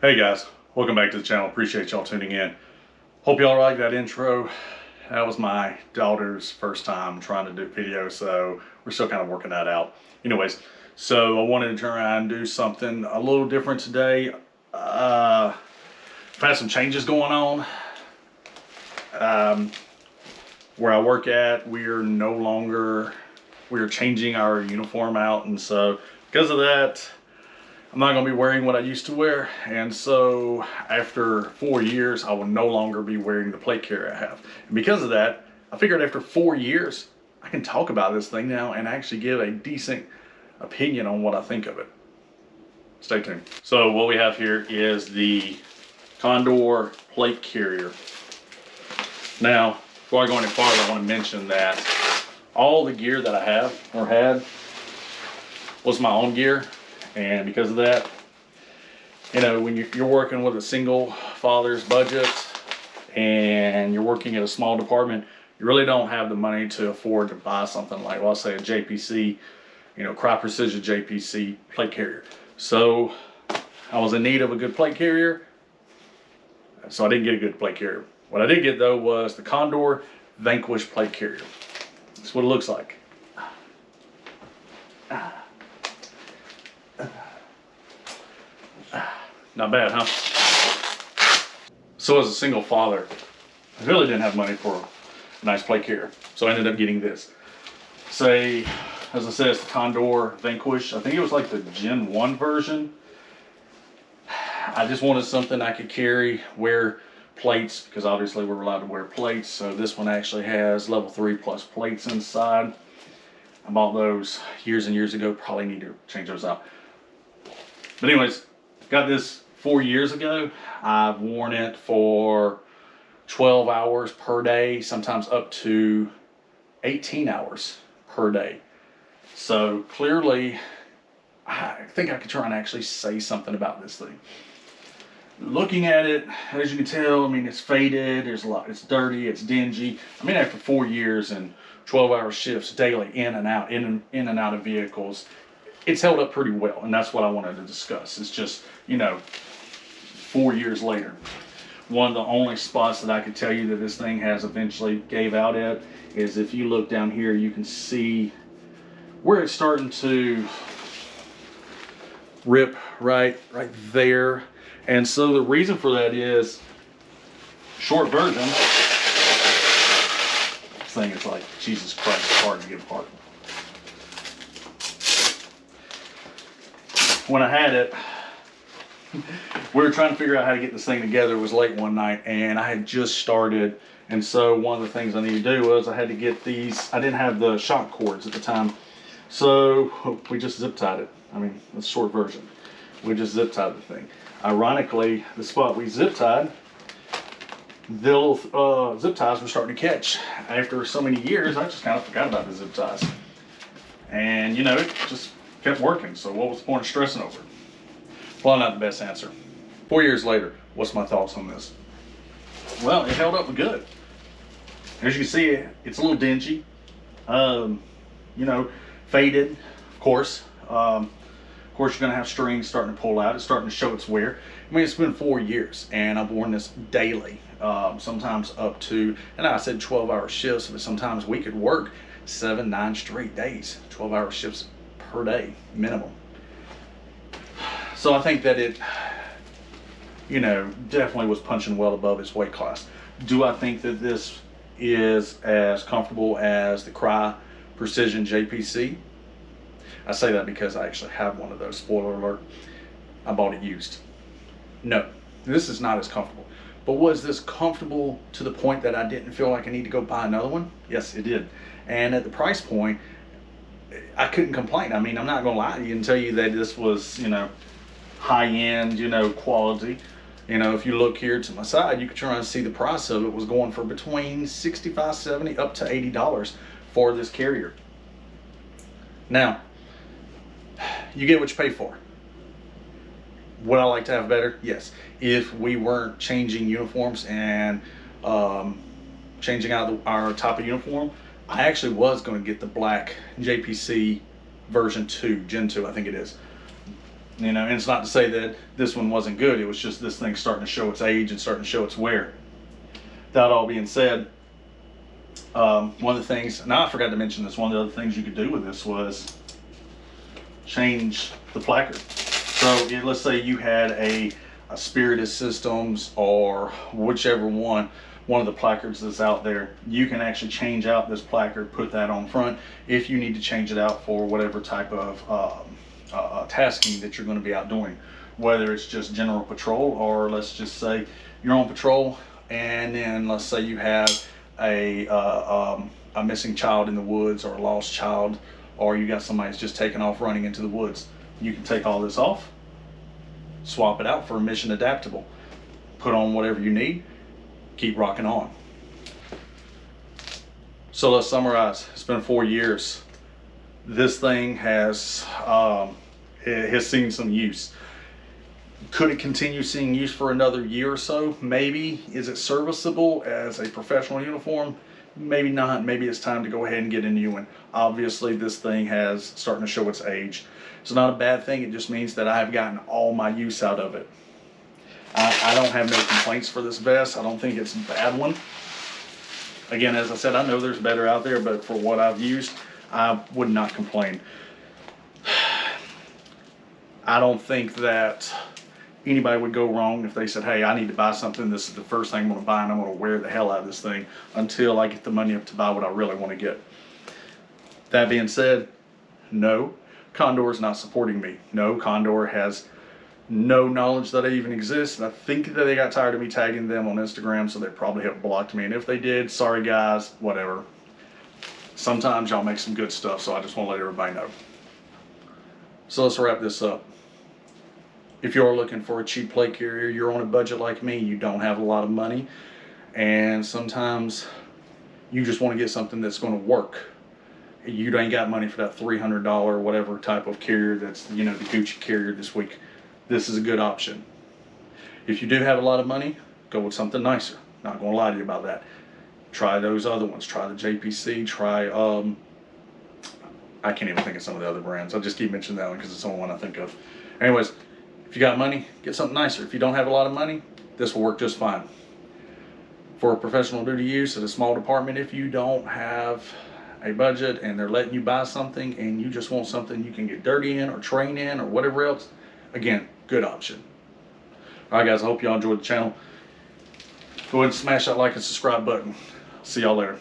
Hey guys, welcome back to the channel. Appreciate y'all tuning in. Hope y'all like that intro. That was my daughter's first time trying to do video, so we're still kind of working that out. Anyways, so I wanted to turn around and do something a little different today. I've had some changes going on. Where I work at, we are changing our uniform out, and so because of that, I'm not going to be wearing what I used to wear, and so after 4 years I will no longer be wearing the plate carrier I have. And because of that, I figured after 4 years I can talk about this thing now and actually give a decent opinion on what I think of it. Stay tuned. So what we have here is the Condor plate carrier. Now before I go any farther, I want to mention that all the gear that I have or had was my own gear. And because of that, you know, when you're working with a single father's budget and you're working at a small department, you really don't have the money to afford to buy something like, well, I'll say a JPC, you know, Crop Precision JPC plate carrier. So I was in need of a good plate carrier, so I didn't get a good plate carrier. What I did get though was the Condor Vanquish plate carrier. That's what it looks like. Not bad, huh? So as a single father, I really didn't have money for a nice plate carrier, so I ended up getting this. Say, as I said, it's the Condor Vanquish. I think it was like the Gen 1 version. I just wanted something I could carry, wear plates, because obviously we're allowed to wear plates. So this one actually has level 3 plus plates inside. I bought those years and years ago. Probably need to change those out. But anyways, got this 4 years ago. I've worn it for 12 hours per day, sometimes up to 18 hours per day. So clearly, I think I could try and actually say something about this thing. Looking at it, as you can tell, I mean, it's faded, there's a lot, it's dirty, it's dingy. I mean, after 4 years and 12-hour shifts daily in and out of vehicles, it's held up pretty well, and that's what I wanted to discuss. It's just, you know, 4 years later. One of the only spots that I could tell you that this thing has eventually gave out at is if you look down here, you can see where it's starting to rip right there. And so the reason for that is, short version, this thing is like, Jesus Christ, it's hard to get apart. When I had it, we were trying to figure out how to get this thing together. It was late one night and I had just started, and so one of the things I needed to do was I had to get these. I didn't have the shock cords at the time, so we just zip tied it. I mean, that's short version. We just zip tied the thing. Ironically, the spot we zip tied, the little zip ties were starting to catch. After so many years, I just kind of forgot about the zip ties, and you know, it just kept working. So what was the point of stressing over it? Well, not the best answer. 4 years later, what's my thoughts on this? Well, it held up good. As you can see, it's a little dingy, you know, faded, of course. Of course, you're gonna have strings starting to pull out. It's starting to show its wear. I mean, it's been 4 years and I've worn this daily, sometimes up to, and I said 12-hour shifts, but sometimes we could work 7, 9 straight days, 12-hour shifts per day minimum. So I think that it, you know, definitely was punching well above its weight class. Do I think that this is as comfortable as the Crop Precision JPC? I say that because I actually have one of those. Spoiler alert, I bought it used. No, this is not as comfortable. But was this comfortable to the point that I didn't feel like I need to go buy another one? Yes, it did. And at the price point, I couldn't complain. I mean, I'm not gonna lie to you and tell you that this was, you know, high-end, you know, quality. You know, if you look here to my side, you can try and see the price of it was going for between $65, $70, up to $80 for this carrier. Now, you get what you pay for. Would I like to have better? Yes. If we weren't changing uniforms and changing out our type of uniform, I actually was going to get the black JPC version 2, Gen 2, I think it is. You know, and it's not to say that this one wasn't good. It was just this thing's starting to show its age and starting to show its wear. That all being said, one of the things, now I forgot to mention this, one of the other things you could do with this was change the placard. So let's say you had a Spiritus Systems or whichever one of the placards that's out there. You can actually change out this placard, put that on front if you need to change it out for whatever type of tasking that you're going to be out doing, whether it's just general patrol, or let's just say you're on patrol and then let's say you have a missing child in the woods, or a lost child, or you got somebody that's just taken off running into the woods. You can take all this off, swap it out for a mission adaptable, put on whatever you need, keep rocking on. So let's summarize. It's been 4 years. This thing has seen some use. Could it continue seeing use for another year or so? Maybe. Is it serviceable as a professional uniform? Maybe not. Maybe it's time to go ahead and get a new one. Obviously, this thing has starting to show its age. It's not a bad thing. It just means that I've gotten all my use out of it. I don't have no complaints for this vest. I don't think it's a bad one. Again, as I said, I know there's better out there, but for what I've used, I would not complain. I don't think that anybody would go wrong if they said, hey, I need to buy something. This is the first thing I'm going to buy, and I'm going to wear the hell out of this thing until I get the money up to buy what I really want to get. That being said, no, Condor is not supporting me. No, Condor has no knowledge that I even exist. And I think that they got tired of me tagging them on Instagram, so they probably have blocked me. And if they did, sorry guys, whatever. Sometimes y'all make some good stuff, so I just want to let everybody know. So let's wrap this up. If you're looking for a cheap plate carrier, you're on a budget like me, you don't have a lot of money, and sometimes you just want to get something that's going to work. You ain't got money for that $300 whatever type of carrier that's, you know, the Gucci carrier this week. This is a good option. If you do have a lot of money, go with something nicer. Not going to lie to you about that. Try those other ones. Try the JPC. Try, I can't even think of some of the other brands. I'll just keep mentioning that one because it's the only one I think of. Anyways, if you got money, get something nicer. If you don't have a lot of money, this will work just fine. For a professional duty use at a small department, if you don't have a budget and they're letting you buy something and you just want something you can get dirty in or train in or whatever else, again, good option. All right, guys, I hope y'all enjoyed the channel. Go ahead and smash that like and subscribe button. See y'all later.